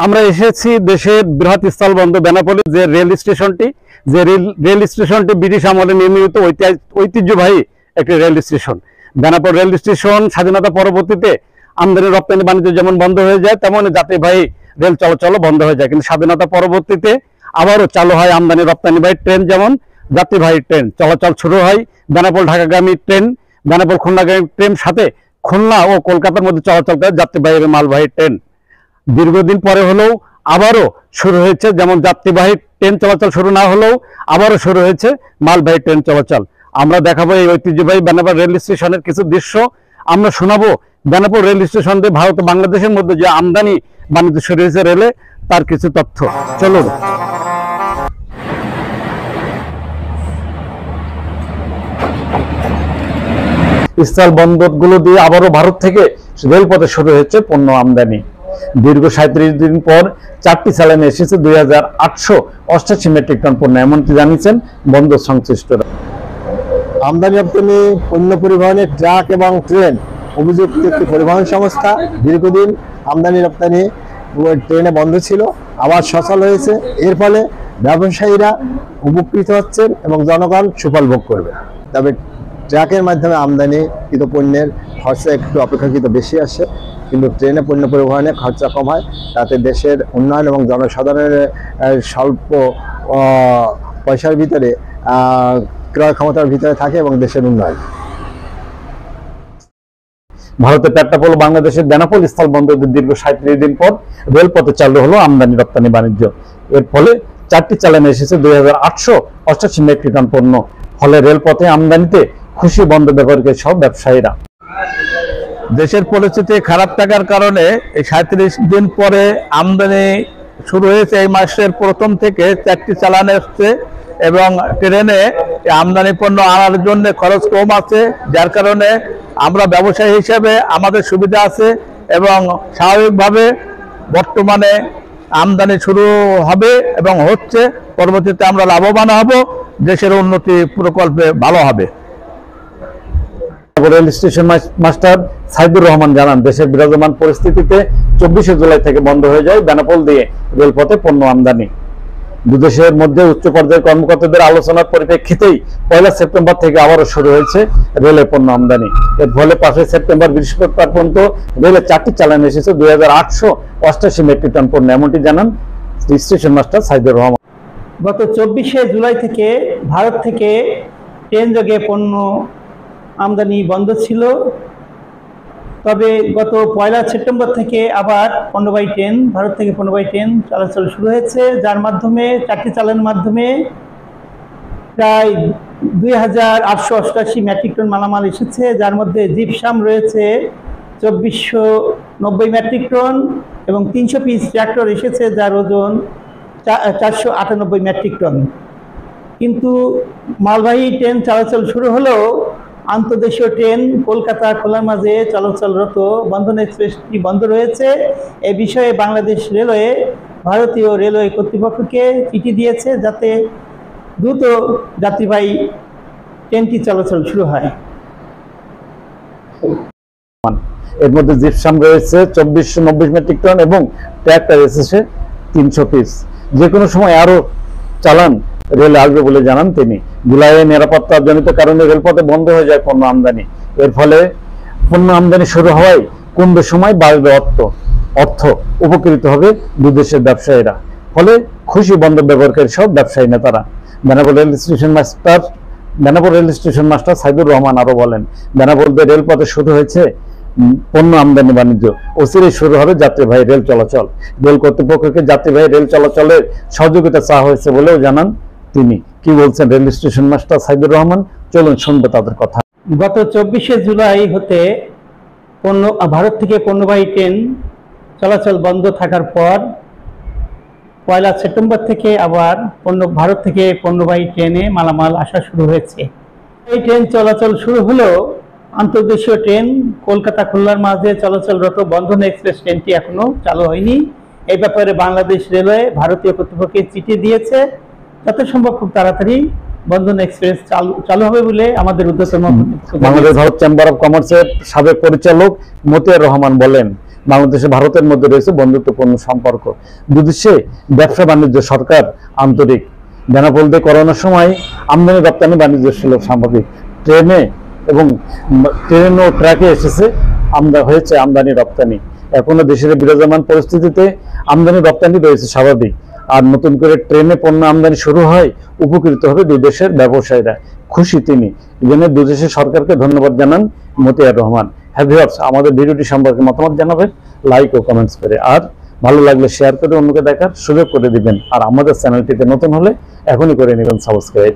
আমরা এসেছি দেশের বৃহৎ স্থলবন্দর বেনাপোলে, যে রেল স্টেশনটি ব্রিটিশ আমলে নির্মিত ঐতিহ্যবাহী একটি rail station. Benapole rail station স্বাধীনতা পরবর্তীতে আমদানি রপ্তানি বাণিজ্য যেমন বন্ধ হয়ে যায়, তেমনি যাত্রীবাহী রেল চলাচলও বন্ধ হয়ে যায়। কিন্তু স্বাধীনতা পরবর্তীতে আবারও চালু হয় আমদানি রপ্তানিবাহী ট্রেন, যেমন যাত্রীবাহী ট্রেন চলাচল শুরু হয়। বেনাপোল ঢাকাগামী ট্রেন, বেনাপোল খুলনাগামী ট্রেন, সাথে খুলনা ও কলকাতার মধ্যে চলাচল করে যাত্রীবাহী মালবাহী ট্রেন। দীর্ঘদিন পরে হলেও আবারও শুরু হয়েছে, যেমন যাত্রীবাহী ট্রেন চলাচল শুরু না হলেও আবারও শুরু হয়েছে মালবাহী ট্রেন চলাচল। আমরা দেখাবো এই ঐতিহ্যবাহী বেনাপোল রেল স্টেশনের কিছু দৃশ্য। আমরা শোনাবো বেনাপোল রেল স্টেশন দিয়ে ভারত ও বাংলাদেশের মধ্যে যে আমদানি বাণিজ্য শুরু হয়েছে রেলে, তার কিছু তথ্য। চলুন। স্থল বন্দরগুলো দিয়ে আবারও ভারত থেকে রেলপথে শুরু হয়েছে পণ্য আমদানি। দীর্ঘ 37 দিন পর 4টি চালানে এসেছে 2888 মেট্রিক টন পণ্য, এমনটি জানিয়েছেন বন্দর সংশ্লিষ্টরা। আমদানি রপ্তানি পণ্য পরিবহনে ট্রাক এবং ট্রেন অভিযুক্ত একটি পরিবহন সংস্থা। দীর্ঘদিন আমদানি রপ্তানি ট্রেনে বন্ধ ছিল, আবার সচল হয়েছে। এর ফলে ব্যবসায়ীরা উপকৃত হচ্ছেন এবং জনগণ সুফল ভোগ করবে। তবে ট্রাকের মাধ্যমে আমদানিকৃত পণ্যের খরচা একটু অপেক্ষাকৃত বেশি আসে, কিন্তু ট্রেনে পণ্য পরিবহনে খরচা কম হয়। তাতে দেশের উন্নয়ন এবং জনসাধারণের স্বল্প পয়সার ভিতরে ক্রয় ক্ষমতার ভিতরে থাকে এবং দেশের উন্নয়ন। ভারতের পেট্রাপোল ও বাংলাদেশের বেনাপোল স্থল বন্দরের দীর্ঘ 37 দিন পর রেলপথে চালু হলো আমদানি রপ্তানি বাণিজ্য। এর ফলে 4টি চালানে এসেছে 2888 মেট্রিক টন পণ্য। ফলে রেলপথে আমদানিতে খুশি বন্দর ব্যবহারকারী সব ব্যবসায়ীরা। দেশের পরিস্থিতি খারাপ থাকার কারণে এই 37 দিন পরে আমদানি শুরু হয়েছে। এই মাসের প্রথম থেকে 4টি চালান এসছে এবং ট্রেনে আমদানি পণ্য আনার জন্য খরচ কম আছে, যার কারণে আমরা ব্যবসায়ী হিসেবে আমাদের সুবিধা আছে এবং স্বাভাবিকভাবে বর্তমানে আমদানি শুরু হবে এবং হচ্ছে। পরবর্তীতে আমরা লাভবান হব, দেশের উন্নতি প্রকল্পে ভালো হবে। Rail station master Saidur Rahman জানান, দেশের বিরাজমান পরিস্থিতিতে 24শে জুলাই থেকে বন্ধ হয়ে যায় বেনাপোল দিয়ে রেলপথে পণ্য আমদানি। দুদেশের মধ্যে উচ্চ পর্যায়ের কর্মকর্তাদের আলোচনার পরিপ্রেক্ষিতেই 1 সেপ্টেম্বর থেকে আবারও শুরু হয়েছে রেলে পণ্য আমদানি। এর ফলে 5 সেপ্টেম্বর বৃহস্পতিবার পর্যন্ত রেলে 4টি চালান এসেছে 2888 মেট্রিক টন পণ্য, এমনটি জানান স্টেশন মাস্টার সাইদুর রহমান। গত 24শে জুলাই থেকে ভারত থেকে ট্রেন যোগে পণ্য আমদানি বন্ধ ছিল। তবে গত 1 সেপ্টেম্বর থেকে আবার পণ্যবাহী ট্রেন, ভারত থেকে পণ্যবাহী ট্রেন চলাচল শুরু হয়েছে, যার মাধ্যমে 4টি চালানের মাধ্যমে প্রায় 2888 মেট্রিক টন মালামাল এসেছে, যার মধ্যে জিপসাম রয়েছে 2490 মেট্রিক টন এবং 300 পিস ট্রাক্টর এসেছে, যার ওজন 498 মেট্রিক টন। কিন্তু মালবাহী ট্রেন চলাচল শুরু হলেও আন্তর্দেশীয় ট্রেন কলকাতা খুলনার মাঝে চলাচলরত বন্ধন এক্সপ্রেসটি বন্ধ রয়েছে। এ বিষয়ে বাংলাদেশ রেলওয়ে ভারতীয় রেলওয়ে কর্তৃপক্ষকে চিঠি দিয়েছে, যাতে দ্রুত যাত্রীবাহী ট্রেনটি চলাচল শুরু হয়। এর মধ্যে জিপসাম রয়েছে 2490 মেট্রিক টন এবং ট্রাক্টর এসেছে 300 পিস। যে কোনো সময় আরো চালান রেলে আসবে বলে জানান তিনি। জুলাইয়ে নিরাপত্তাজনিত কারণে রেলপথে বন্ধ হয়ে যায় পণ্য আমদানি। এর ফলে পণ্য আমদানি শুরু হওয়ায় কমবে সময়, বাড়বে অর্থ, উপকৃত হবে দুদেশের ব্যবসায়ীরা। ফলে খুশি বন্দর ব্যবহারকারী সব ব্যবসায়ী নেতারা। Benapole rail station master Saidur Rahman আরো বলেন, বেনাপোল দিয়ে রেলপথে শুরু হয়েছে পণ্য আমদানি বাণিজ্য, অচিরেই শুরু হবে যাত্রীবাহী রেল চলাচল। রেল কর্তৃপক্ষকে যাত্রীবাহী রেল চলাচলের সহযোগিতা চাওয়া হয়েছে বলেও জানান তিনি। কি বলছেন rail station master Saidur Rahman, চলুন শুনবো তাদের কথা। গত 24শে জুলাই হতে ভারত থেকে পণ্যবাহী ট্রেন চলাচল বন্ধ থাকার পর 1 সেপ্টেম্বর থেকে আবার ভারত থেকে পণ্যবাহী ট্রেনে মালামাল আসা শুরু হয়েছে। এই ট্রেন চলাচল শুরু হলেও আন্তর্দেশীয় ট্রেন কলকাতা খুলনার মাঝে চলাচলরত বন্ধন এক্সপ্রেস ট্রেনটি এখনো চালু হয়নি। এই ব্যাপারে বাংলাদেশ রেলওয়ে ভারতীয় কর্তৃপক্ষকে চিঠি দিয়েছে, যত সম্ভব খুব তাড়াতাড়ি বন্ধন এক্সপ্রেস চালু হবে বলে আমাদের উদ্দেশ্য। বাংলাদেশ ভারত চেম্বার অব কমার্সের সাবেক পরিচালক মতিয়ার রহমান বলেন, বাংলাদেশে ভারতের মধ্যে রয়েছে বন্ধুত্বপূর্ণ সম্পর্ক। দুদেশে ব্যবসা বাণিজ্য সরকার আন্তরিক। বেনাপোল দিয়ে করোনার সময় আমদানি রপ্তানি বাণিজ্য ছিল স্বাভাবিক। ট্রেনে এবং ট্রেন ও ট্রাকে এসেছে হয়েছে আমদানি রপ্তানি। এখনো দেশের বিরাজমান পরিস্থিতিতে আমদানি রপ্তানি রয়েছে স্বাভাবিক। আর নতুন করে ট্রেনে পণ্য আমদানি শুরু হয়, উপকৃত হবে দুই দেশের ব্যবসায়ীরা। খুশি তিনি। এজন্য দুই দেশের সরকারকে ধন্যবাদ জানান মতিয়ার রহমান। হ্যাঁ ভিউয়ার্স, আমাদের ভিডিওটি সম্পর্কে মতামত জানাবেন লাইক ও কমেন্টস করে, আর ভালো লাগলে শেয়ার করে অন্যকে দেখার সুযোগ করে দিবেন। আর আমাদের চ্যানেলটিতে নতুন হলে এখনই করে নেবেন সাবস্ক্রাইব।